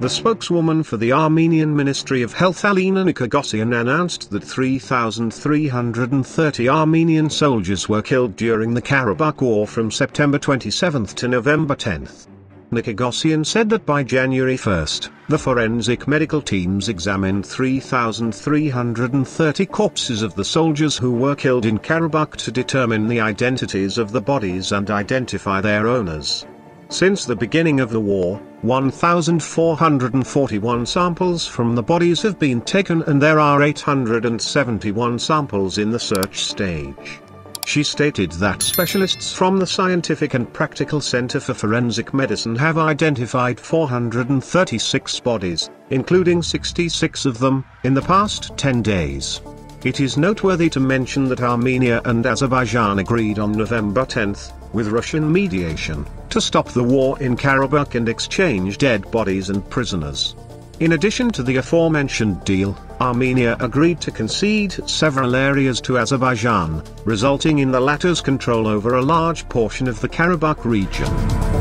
The spokeswoman for the Armenian Ministry of Health Alina Nikogosyan announced that 3,330 Armenian soldiers were killed during the Karabakh War from September 27 to November 10. Nikogosyan said that by January 1, the forensic medical teams examined 3,330 corpses of the soldiers who were killed in Karabakh to determine the identities of the bodies and identify their owners. Since the beginning of the war, 1,441 samples from the bodies have been taken and there are 871 samples in the search stage. She stated that specialists from the Scientific and Practical Center for Forensic Medicine have identified 436 bodies, including 66 of them, in the past 10 days. It is noteworthy to mention that Armenia and Azerbaijan agreed on November 10, with Russian mediation, to stop the war in Karabakh and exchange dead bodies and prisoners. In addition to the aforementioned deal, Armenia agreed to concede several areas to Azerbaijan, resulting in the latter's control over a large portion of the Karabakh region.